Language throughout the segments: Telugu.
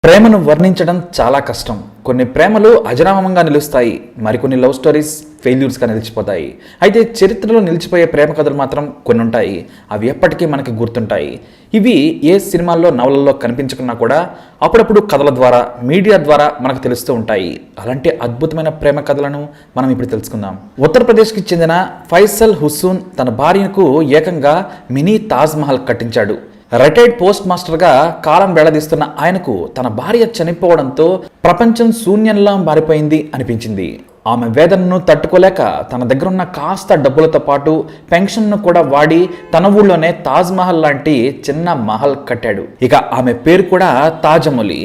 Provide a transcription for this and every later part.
ప్రేమను వర్ణించడం చాలా కష్టం. కొన్ని ప్రేమలు అజరామరంగా నిలుస్తాయి, మరికొన్ని లవ్ స్టోరీస్ ఫెయిల్యూర్స్గా నిలిచిపోతాయి. అయితే చరిత్రలో నిలిచిపోయే ప్రేమ కథలు మాత్రం కొన్ని ఉంటాయి. అవి ఎప్పటికీ మనకి గుర్తుంటాయి. ఇవి ఏ సినిమాల్లో నవలల్లో కనిపించకున్నా కూడా అప్పుడప్పుడు కథల ద్వారా, మీడియా ద్వారా మనకు తెలుస్తూ ఉంటాయి. అలాంటి అద్భుతమైన ప్రేమ కథలను మనం ఇప్పుడు తెలుసుకుందాం. ఉత్తరప్రదేశ్కి చెందిన ఫైసల్ హుస్సేన్ తన భార్యకు ఏకంగా మినీ తాజ్ మహల్ కట్టించాడు. రిటైర్డ్ పోస్ట్ మాస్టర్గా కాలం వెళ్లదీస్తున్న ఆయనకు తన భార్య చనిపోవడంతో ప్రపంచం శూన్యంలా మారిపోయింది అనిపించింది. ఆమె వేదనను తట్టుకోలేక తన దగ్గరున్న కాస్త డబ్బులతో పాటు పెన్షన్ను కూడా వాడి తన ఊళ్ళోనే తాజ్ మహల్ లాంటి చిన్న మహల్ కట్టాడు. ఇక ఆమె పేరు కూడా తాజమౌలి.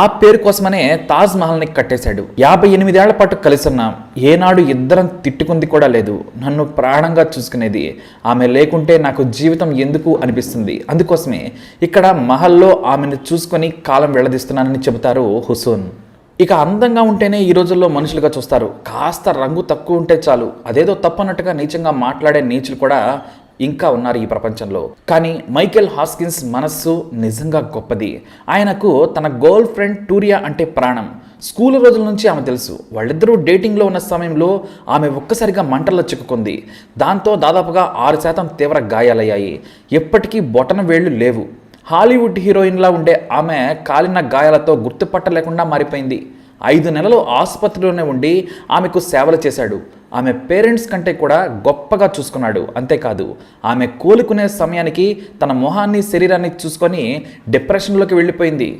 ఆ పేరు కోసమనే తాజ్ మహల్ని కట్టేశాడు. 58 ఏళ్ల పాటు కలిసున్నాం. ఏనాడు ఇద్దరం తిట్టుకుంది కూడా లేదు. నన్ను ప్రాణంగా చూసుకునేది. ఆమె లేకుంటే నాకు జీవితం ఎందుకు అనిపిస్తుంది. అందుకోసమే ఇక్కడ మహల్లో ఆమెను చూసుకొని కాలం వెళ్లదీస్తున్నానని చెబుతారు హుస్సేన్. ఇక అందంగా ఉంటేనే ఈ రోజుల్లో మనుషులుగా చూస్తారు. కాస్త రంగు తక్కువ ఉంటే చాలు అదేదో తప్పన్నట్టుగా నీచంగా మాట్లాడే నీచులు కూడా ఇంకా ఉన్నారు ఈ ప్రపంచంలో. కానీ మైకేల్ హాస్కిన్స్ మనస్సు నిజంగా గొప్పది. ఆయనకు తన గర్ల్ ఫ్రెండ్ టూరియా అంటే ప్రాణం. స్కూల్ రోజుల నుంచి ఆమె తెలుసు. వాళ్ళిద్దరూ డేటింగ్లో ఉన్న సమయంలో ఆమె ఒక్కసారిగా మంటల్లో చిక్కుకుంది. దాంతో దాదాపుగా 6% తీవ్ర గాయాలయ్యాయి. ఎప్పటికీ బొటన వేళ్లు లేవు. హాలీవుడ్ హీరోయిన్లా ఉండే ఆమె కాలిన గాయాలతో గుర్తుపట్టలేకుండా మారిపోయింది. 5 నెలలు ఆసుపత్రిలోనే ఉండి ఆమెకు సేవలు చేశాడు. ఆమె పేరెంట్స్ కంటే కూడా గొప్పగా చూసుకున్నాడు. అంతేకాదు ఆమె కోలుకునే సమయానికి తన మొహాన్ని, శరీరాన్ని చూసుకొని డిప్రెషన్లోకి వెళ్ళిపోయింది.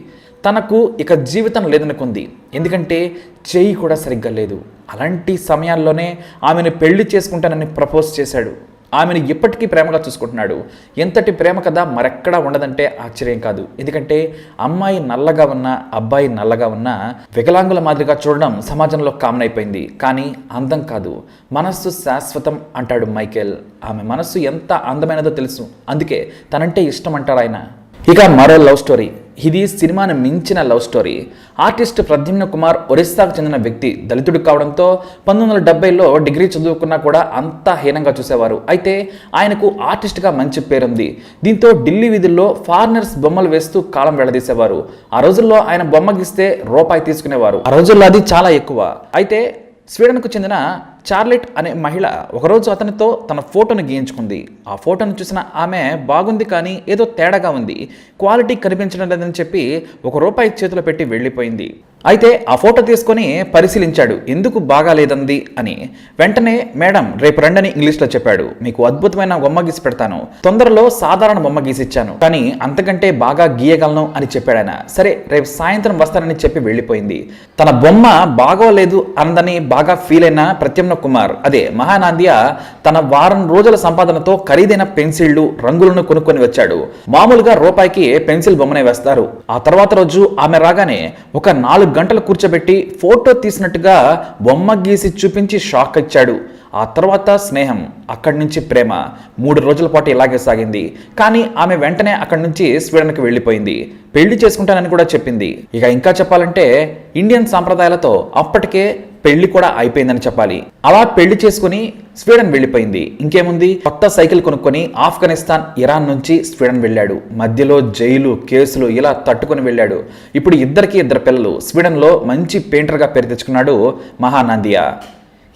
తనకు ఇక జీవితం లేదనుకుంది. ఎందుకంటే చెయ్యి కూడా సరిగ్గా లేదు. అలాంటి సమయాల్లోనే ఆమెను పెళ్లి చేసుకుంటానని ప్రపోజ్ చేశాడు. ఆమెను ఇప్పటికీ ప్రేమగా చూసుకుంటున్నాడు. ఎంతటి ప్రేమ కదా మరెక్కడా ఉండదంటే ఆశ్చర్యం కాదు. ఎందుకంటే అమ్మాయి నల్లగా ఉన్నా, అబ్బాయి నల్లగా ఉన్నా వికలాంగుల మాదిరిగా చూడడం సమాజంలో కామన్ అయిపోయింది. కానీ అందం కాదు, మనస్సు శాశ్వతం అంటాడు మైకేల్. ఆమె మనస్సు ఎంత అందమైనదో తెలుసు. అందుకే తనంటే ఇష్టం అంటారు ఆయన. ఇక మరో లవ్ స్టోరీ. ఇది సినిమాను మించిన love story. Artist Pradyumna Kumar ఒరిస్సాకు చెందిన వ్యక్తి. దళితుడు కావడంతో 1970లో డిగ్రీ చదువుకున్నా కూడా అంతా హీనంగా చూసేవారు. అయితే ఆయనకు ఆర్టిస్ట్గా మంచి పేరుంది. దీంతో ఢిల్లీ వీధుల్లో ఫారినర్స్ బొమ్మలు వేస్తూ కాలం వెళ్లదీసేవారు. ఆ రోజుల్లో ఆయన బొమ్మ గీస్తే రూపాయి తీసుకునేవారు. ఆ రోజుల్లో అది చాలా ఎక్కువ. అయితే స్వీడన్కు చెందిన చార్లెట్ అనే మహిళ ఒకరోజు అతనితో తన ఫోటోను గీయించుకుంది. ఆ ఫోటోను చూసిన ఆమె బాగుంది కానీ ఏదో తేడాగా ఉంది, క్వాలిటీ కనిపించడం లేదని చెప్పి ₹1 చేతిలో పెట్టి వెళ్ళిపోయింది. అయితే ఆ ఫోటో తీసుకొని పరిశీలించాడు. ఎందుకు బాగాలేదంది అని. వెంటనే మేడం రేపు రండని ఇంగ్లీష్లో చెప్పాడు. మీకు అద్భుతమైన బొమ్మ గీసి పెడతాను. తొందరలో సాధారణ బొమ్మ గీసిచ్చాను, కానీ అంతకంటే బాగా గీయగలను అని చెప్పాడు ఆయన. సరే రేపు సాయంత్రం వస్తానని చెప్పి వెళ్ళిపోయింది. తన బొమ్మ బాగోలేదు అన్నదని బాగా ఫీల్ అయిన ప్రత్యుమ్న కుమార్, అదే మహానాంద్య, తన వారం రోజుల సంపాదనతో ఖరీదైన పెన్సిళ్లు, రంగులను కొనుక్కొని వచ్చాడు. మామూలుగా ₹1కి పెన్సిల్ బొమ్మనే వేస్తారు. ఆ తర్వాత రోజు ఆమె రాగానే ఒక 4 గంటలు కూర్చోబెట్టి ఫోటో తీసినట్టుగా బొమ్మ గీసి చూపించి షాక్ ఇచ్చాడు. ఆ తర్వాత స్నేహం, అక్కడి నుంచి ప్రేమ. 3 రోజుల పాటు ఇలాగే సాగింది. కానీ ఆమె వెంటనే అక్కడి నుంచి స్వీడన్కి వెళ్ళిపోయింది. పెళ్లి చేసుకుంటానని కూడా చెప్పింది. ఇక ఇంకా చెప్పాలంటే ఇండియన్ సాంప్రదాయాలతో అప్పటికే పెళ్లి కూడా అయిపోయిందని చెప్పాలి. అలా పెళ్లి చేసుకుని స్వీడన్ వెళ్ళిపోయింది. ఇంకేముంది, కొత్త సైకిల్ కొనుక్కొని ఆఫ్ఘనిస్తాన్, ఇరాన్ నుంచి స్వీడన్ వెళ్ళాడు. మధ్యలో జైలు, కేసులు ఇలా తట్టుకొని వెళ్ళాడు. ఇప్పుడు ఇద్దరికి 2 పిల్లలు. స్వీడన్లో మంచి పెయింటర్గా పేరు తెచ్చుకున్నాడు మహానందియా.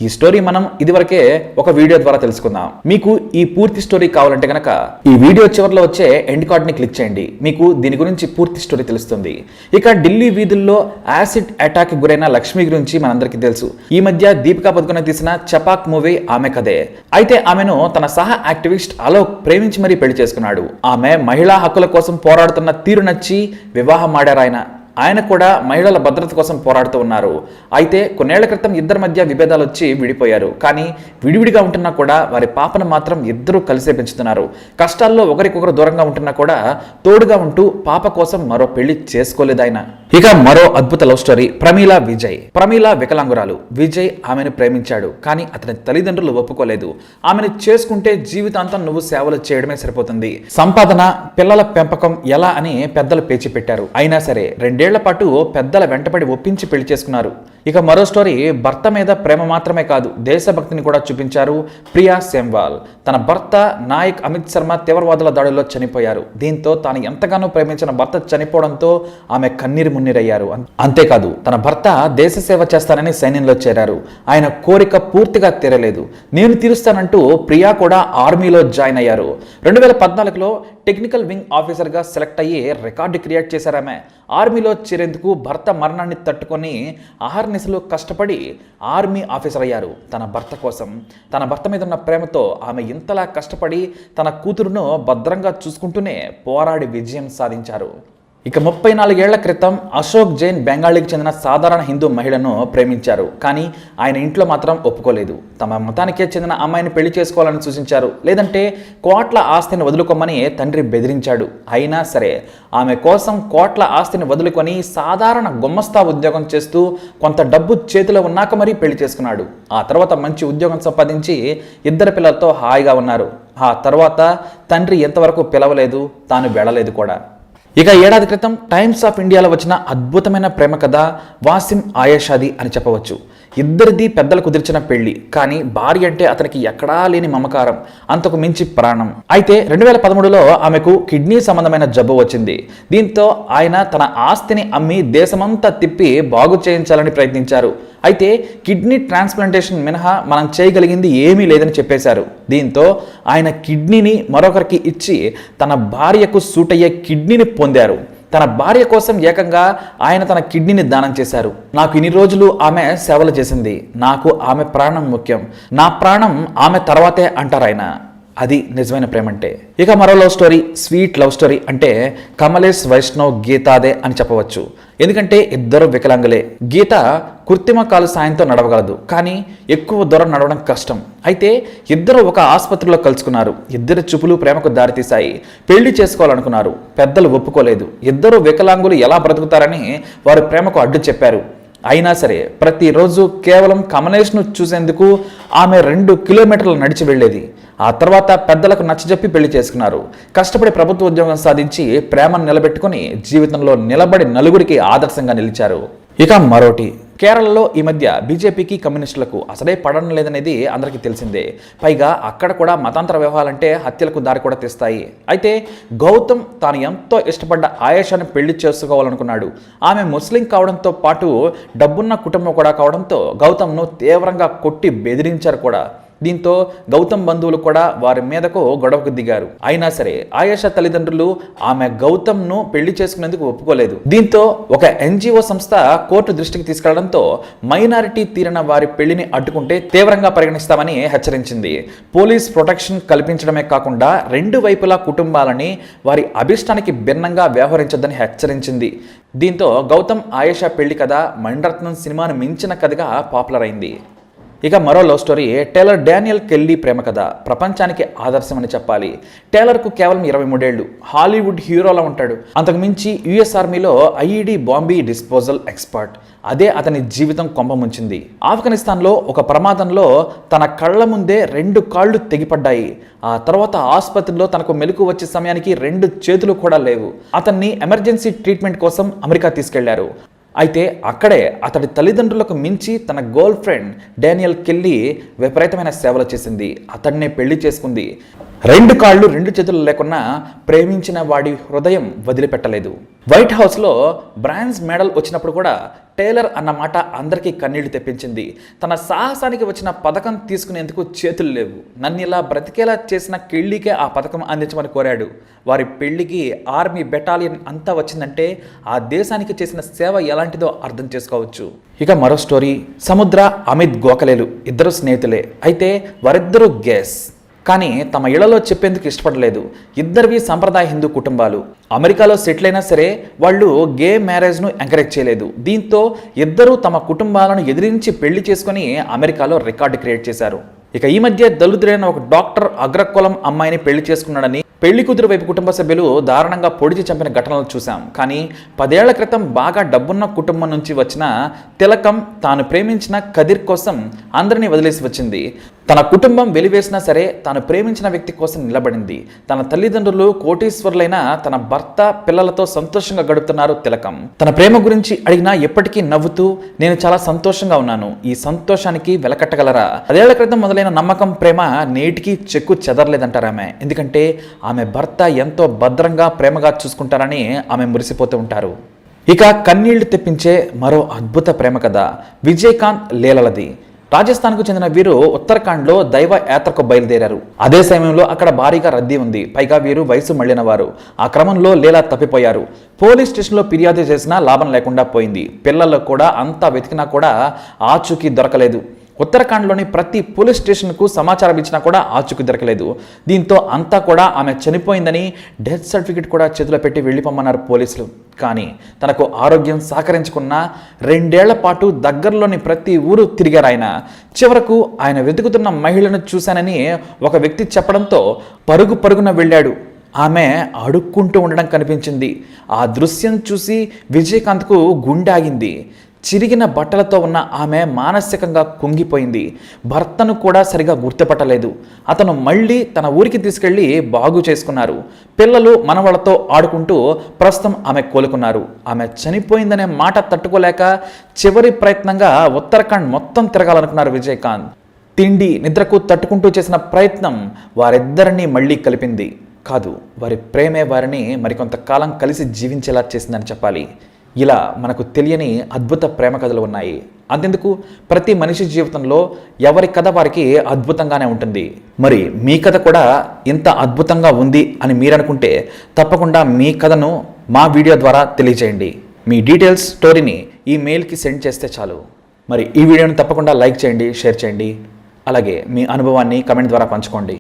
ఈ స్టోరీ మనం ఇదివరకే ఒక వీడియో ద్వారా తెలుసుకుందాం. మీకు ఈ పూర్తి స్టోరీ కావాలంటే కనుక ఈ వీడియో చివరిలో వచ్చే ఎండ్ కార్డ్ని క్లిక్ చేయండి. మీకు దీని గురించి పూర్తి స్టోరీ తెలుస్తుంది. ఇక ఢిల్లీ వీధుల్లో యాసిడ్ అటాక్ గురైన లక్ష్మి గురించి మనందరికీ తెలుసు. ఈ మధ్య దీపికా పదుకొనే తీసిన చపాక్ మూవీ ఆమె కథే. అయితే ఆమెను తన సహ యాక్టివిస్ట్ అలోక్ ప్రేమించి మరీ పెళ్లి చేసుకున్నాడు. ఆమె మహిళా హక్కుల కోసం పోరాడుతున్న తీరు నచ్చి వివాహం ఆడారాయన. ఆయన కూడా మహిళల భద్రత కోసం పోరాడుతూ ఉన్నారు. అయితే కొన్నేళ్ల క్రితం ఇద్దరి మధ్య విభేదాలు వచ్చి విడిపోయారు. కానీ విడివిడిగా ఉంటున్నా కూడా వారి పాపను మాత్రం ఇద్దరూ కలిసే పెంచుతున్నారు. కష్టాల్లో ఒకరికొకరు దూరంగా ఉంటున్నా కూడా తోడుగా ఉంటూ పాప కోసం మరో పెళ్లి చేసుకోలేదు ఆయన. ఇక మరో అద్భుత లవ్ స్టోరీ. ప్రమీల విజయ్. ప్రమీల వికలాంగురాలు. విజయ్ ఆమెను ప్రేమించాడు, కానీ అతని తల్లిదండ్రులు ఒప్పుకోలేదు. ఆమెను చేసుకుంటే జీవితాంతం నువ్వు సేవలు చేయడమే సరిపోతుంది, సంపాదన, పిల్లల పెంపకం ఎలా అని పెద్దలు పేచి పెట్టారు. అయినా సరే 2 ఏళ్ల పాటు పెద్దల వెంటపడి ఒప్పించి పెళ్లి చేసుకున్నారు. ఇక మరో స్టోరీ, భర్త మీద ప్రేమ మాత్రమే కాదు దేశభక్తిని కూడా చూపించారు ప్రియా సేమ్వాల్. తన భర్త నాయక్ అమిత్ శర్మ తీవ్రవాదుల దాడిలో చనిపోయారు. దీంతో తాను ఎంతగానో ప్రేమించిన భర్త చనిపోవడంతో ఆమె కన్నీరు మున్నీరయ్యారు. అంతేకాదు తన భర్త దేశ సేవ చేస్తానని సైన్యంలో చేరారు. ఆయన కోరిక పూర్తిగా తీరలేదు. నేను తీరుస్తానంటూ ప్రియా కూడా ఆర్మీలో జాయిన్ అయ్యారు. 2014లో టెక్నికల్ వింగ్ ఆఫీసర్గా సెలెక్ట్ అయ్యి రికార్డు క్రియేట్ చేశారు. ఆమె ఆర్మీలో చేరేందుకు భర్త మరణాన్ని తట్టుకొని అహర్నిశలు కష్టపడి ఆర్మీ ఆఫీసర్ అయ్యారు. తన భర్త కోసం, తన భర్త మీద ఉన్న ప్రేమతో ఆమె ఇంతలా కష్టపడి తన కూతురును భద్రంగా చూసుకుంటూనే పోరాడి విజయం సాధించారు. ఇక 34 ఏళ్ల క్రితం అశోక్ జైన్ బెంగాలీకి చెందిన సాధారణ హిందూ మహిళను ప్రేమించారు. కానీ ఆయన ఇంట్లో మాత్రం ఒప్పుకోలేదు. తమ మతానికే చెందిన అమ్మాయిని పెళ్లి చేసుకోవాలని సూచించారు. లేదంటే కోట్ల ఆస్తిని వదులుకోమని తండ్రి బెదిరించాడు. అయినా సరే ఆమె కోసం కోట్ల ఆస్తిని వదులుకొని సాధారణ గుమ్మస్తా ఉద్యోగం చేస్తూ కొంత డబ్బు చేతిలో ఉన్నాక మరీ పెళ్లి చేసుకున్నాడు. ఆ తర్వాత మంచి ఉద్యోగం సంపాదించి 2 పిల్లలతో హాయిగా ఉన్నారు. ఆ తర్వాత తండ్రి ఎంతవరకు పిలవలేదు, తాను వెళ్ళలేదు కూడా. ఇక ఏడాది క్రితం టైమ్స్ ఆఫ్ ఇండియాలో వచ్చిన అద్భుతమైన ప్రేమ కథ వాసిం ఆయేషాది అని చెప్పవచ్చు. ఇద్దరిది పెద్దలు కుదిర్చిన పెళ్లి, కానీ భార్య అంటే అతనికి ఎక్కడా లేని మమకారం, అంతకు మించి ప్రాణం. అయితే 2013లో ఆమెకు కిడ్నీ సంబంధమైన జబ్బు వచ్చింది. దీంతో ఆయన తన ఆస్తిని అమ్మి దేశమంతా తిప్పి బాగు చేయించాలని ప్రయత్నించారు. అయితే కిడ్నీ ట్రాన్స్ప్లాంటేషన్ మినహా మనం చేయగలిగింది ఏమీ లేదని చెప్పేశారు. దీంతో ఆయన కిడ్నీని మరొకరికి ఇచ్చి తన భార్యకు సూట్ అయ్యే కిడ్నీని పొందారు. తన భార్య కోసం ఏకంగా ఆయన తన కిడ్నీని దానం చేశారు. నాకు ఇన్ని రోజులు ఆమె సేవలు చేసింది, నాకు ఆమె ప్రాణం ముఖ్యం, నా ప్రాణం ఆమె తర్వాతే అంటారు ఆయన. అది నిజమైన ప్రేమ అంటే. ఇక మరో love story, sweet love story అంటే కమలేష్ వైష్ణవ్ గీతాదే అని చెప్పవచ్చు. ఎందుకంటే ఇద్దరు వికలాంగులే. గీత కృత్రిమ కాలు సాయంతో నడవగలదు, కానీ ఎక్కువ దూరం నడవడం కష్టం. అయితే ఇద్దరు ఒక ఆసుపత్రిలో కలుసుకున్నారు. ఇద్దరి చూపులు ప్రేమకు దారితీశాయి. పెళ్లి చేసుకోవాలనుకున్నారు. పెద్దలు ఒప్పుకోలేదు. ఇద్దరు వికలాంగులు ఎలా బ్రతుకుతారని వారు ప్రేమకు అడ్డు చెప్పారు. అయినా సరే ప్రతిరోజు కేవలం కమలేష్ను చూసేందుకు ఆమె 2 కిలోమీటర్లు నడిచి వెళ్ళేది. ఆ తర్వాత పెద్దలకు నచ్చజెప్పి పెళ్లి చేసుకున్నారు. కష్టపడి ప్రభుత్వ ఉద్యోగం సాధించి ప్రేమను నిలబెట్టుకుని జీవితంలో నిలబడి నలుగురికి ఆదర్శంగా నిలిచారు. ఇక మరోటి, కేరళలో ఈ మధ్య బీజేపీకి కమ్యూనిస్టులకు అసలే పడడం లేదనేది అందరికీ తెలిసిందే. పైగా అక్కడ కూడా మతాంతర వ్యవహారాలంటే హత్యలకు దారి కూడా తీస్తాయి. అయితే గౌతమ్ తాను ఎంతో ఇష్టపడ్డ ఆయేషాను పెళ్లి చేసుకోవాలనుకున్నాడు. ఆమె ముస్లిం కావడంతో పాటు డబ్బున్న కుటుంబం కూడా కావడంతో గౌతమ్ను తీవ్రంగా కొట్టి బెదిరించారు కూడా. దీంతో గౌతమ్ బంధువులు కూడా వారి మీదకు గొడవకు దిగారు. అయినా సరే ఆయేషా తల్లిదండ్రులు ఆమె గౌతమ్ను పెళ్లి చేసుకునేందుకు ఒప్పుకోలేదు. దీంతో ఒక ఎన్జిఓ సంస్థ కోర్టు దృష్టికి తీసుకెళ్లడంతో మైనారిటీ తీరిన వారి పెళ్లిని అడ్డుకుంటే తీవ్రంగా పరిగణిస్తామని హెచ్చరించింది. పోలీస్ ప్రొటెక్షన్ కల్పించడమే కాకుండా 2 వైపులా కుటుంబాలని వారి అభిష్టానికి భిన్నంగా వ్యవహరించొద్దని హెచ్చరించింది. దీంతో గౌతమ్ ఆయేషా పెళ్లి కథ మణిరత్నం సినిమాను మించిన కథగా పాపులర్ అయింది. ఇక మరో love story, Taylor Daniel Kelly ప్రేమ కథ ప్రపంచానికి ఆదర్శమని చెప్పాలి. టేలర్కు కేవలం 23 ఏళ్లు, హాలీవుడ్ హీరోలా ఉంటాడు. అంతకు మించి యుఎస్ ఆర్మీలో ఐఈడి బాంబీ డిస్పోజల్ ఎక్స్పర్ట్. అదే అతని జీవితం కొంపముంచింది. ఆఫ్ఘనిస్తాన్లో ఒక ప్రమాదంలో తన కళ్ళ ముందే 2 కాళ్ళు తెగిపడ్డాయి. ఆ తర్వాత ఆసుపత్రిలో తనకు మెలకు వచ్చే సమయానికి 2 చేతులు కూడా లేవు. అతన్ని ఎమర్జెన్సీ ట్రీట్మెంట్ కోసం అమెరికా తీసుకెళ్లారు. అయితే అక్కడే అతడి తల్లిదండ్రులకు మించి తన గర్ల్ ఫ్రెండ్ డానియల్ కెల్లీ విపరీతమైన సేవలు చేసింది. అతన్నే పెళ్లి చేసుకుంది. 2 కాళ్ళు 2 చేతులు లేకున్నా ప్రేమించిన వాడి హృదయం వదిలిపెట్టలేదు. వైట్ హౌస్లో బ్రాంజ్ మెడల్ వచ్చినప్పుడు కూడా టేలర్ అన్న మాట అందరికీ కన్నీళ్లు తెప్పించింది. తన సాహసానికి వచ్చిన పథకం తీసుకునేందుకు చేతులు లేవు. నన్ను ఇలా బ్రతికేలా చేసిన కెల్లీకే ఆ పథకం అందించమని కోరాడు. వారి పెళ్లికి ఆర్మీ బెటాలియన్ అంతా వచ్చిందంటే ఆ దేశానికి చేసిన సేవ ఎలాంటిదో అర్థం చేసుకోవచ్చు. ఇక మరో స్టోరీ, సముద్ర అమిత్ గోఖలేలు ఇద్దరు స్నేహితులే. అయితే వారిద్దరూ గేస్, కానీ తమ ఇళ్లలో చెప్పేందుకు ఇష్టపడలేదు. ఇద్దరివి సంప్రదాయ హిందూ కుటుంబాలు. అమెరికాలో సెటిల్ అయినా సరే వాళ్ళు గే మ్యారేజ్ను ఎంకరేజ్ చేయలేదు. దీంతో ఇద్దరూ తమ కుటుంబాలను ఎదిరించి పెళ్లి చేసుకుని అమెరికాలో రికార్డు క్రియేట్ చేశారు. ఇక ఈ మధ్య దళితుడైన ఒక డాక్టర్ అగ్రకులం అమ్మాయిని పెళ్లి చేసుకున్నాడని పెళ్లి కూతురు వైపు కుటుంబ సభ్యులు దారుణంగా పొడిచి చంపిన ఘటనలు చూశాం. కానీ 10 ఏళ్ల క్రితం బాగా డబ్బున్న కుటుంబం నుంచి వచ్చిన తిలకం తాను ప్రేమించిన కదిర్ కోసం అందరినీ వదిలేసి వచ్చింది. తన కుటుంబం వెలివేసినా సరే తాను ప్రేమించిన వ్యక్తి కోసం నిలబడింది. తన తల్లిదండ్రులు కోటీశ్వరులైన తన భర్త పిల్లలతో సంతోషంగా గడుపుతున్నారు తిలకం. తన ప్రేమ గురించి అడిగినా ఎప్పటికీ నవ్వుతూ నేను చాలా సంతోషంగా ఉన్నాను, ఈ సంతోషానికి వెలకట్టగలరా? 10 ఏళ్ల క్రితం మొదలైన నమ్మకం ప్రేమ నేటికి చెక్కు చెదరలేదంటారు ఆమె. ఎందుకంటే ఆమె భర్త ఎంతో భద్రంగా ప్రేమగా చూసుకుంటారని ఆమె మురిసిపోతూ ఉంటారు. ఇక కన్నీళ్లు తెప్పించే మరో అద్భుత ప్రేమ కథ విజయకాంత్ లీలలది. రాజస్థాన్కు చెందిన వీరు ఉత్తరాఖండ్లో దైవ యాత్రకు బయలుదేరారు. అదే సమయంలో అక్కడ భారీగా రద్దీ ఉంది. పైగా వీరు వయసు మళ్లిన వారు. ఆ క్రమంలో లీలా తప్పిపోయారు. పోలీస్ స్టేషన్లో ఫిర్యాదు చేసినా లాభం లేకుండా పోయింది. పిల్లలు కూడా అంతా వెతికినా కూడా ఆచూకీ దొరకలేదు. ఉత్తరాఖండ్లోని ప్రతి పోలీస్ స్టేషన్కు సమాచారం ఇచ్చినా కూడా ఆచూకీ దొరకలేదు. దీంతో అంతా కూడా ఆమె చనిపోయిందని డెత్ సర్టిఫికెట్ కూడా చేతిలో పెట్టి వెళ్ళిపోమన్నారు పోలీసులు. కానీ తనకు ఆరోగ్యం సహకరించుకున్న 2 ఏళ్ల పాటు దగ్గరలోని ప్రతి ఊరు తిరిగారు ఆయన. చివరకు ఆయన వెతుకుతున్న మహిళను చూశానని ఒక వ్యక్తి చెప్పడంతో పరుగున వెళ్ళాడు. ఆమె అడుక్కుంటూ ఉండడం కనిపించింది. ఆ దృశ్యం చూసి విజయకాంత్కు గుండె ఆగింది. చిరిగిన బట్టలతో ఉన్న ఆమె మానసికంగా కుంగిపోయింది. భర్తను కూడా సరిగా గుర్తుపట్టలేదు. అతను మళ్ళీ తన ఊరికి తీసుకెళ్లి బాగు చేసుకున్నారు. పిల్లలు మనవళ్లతో ఆడుకుంటూ ప్రస్తుతం ఆమె కోలుకున్నారు. ఆమె చనిపోయిందనే మాట తట్టుకోలేక చివరి ప్రయత్నంగా ఉత్తరాఖండ్ మొత్తం తిరగాలనుకున్నారు విజయకాంత్. తిండి నిద్రకు తట్టుకుంటూ చేసిన ప్రయత్నం వారిద్దరినీ మళ్ళీ కలిపింది కాదు, వారి ప్రేమే వారిని మరికొంతకాలం కలిసి జీవించేలా చేసిందని చెప్పాలి. ఇలా మనకు తెలియని అద్భుత ప్రేమ కథలు ఉన్నాయి. అంతెందుకు, ప్రతి మనిషి జీవితంలో ఎవరి కథ వారికి అద్భుతంగానే ఉంటుంది. మరి మీ కథ కూడా ఇంత అద్భుతంగా ఉంది అని మీరు అనుకుంటే తప్పకుండా మీ కథను మా వీడియో ద్వారా తెలియజేయండి. మీ డీటెయిల్స్ స్టోరీని ఈ మెయిల్కి సెండ్ చేస్తే చాలు. మరి ఈ వీడియోని తప్పకుండా లైక్ చేయండి, షేర్ చేయండి. అలాగే మీ అనుభవాన్ని కమెంట్ ద్వారా పంచుకోండి.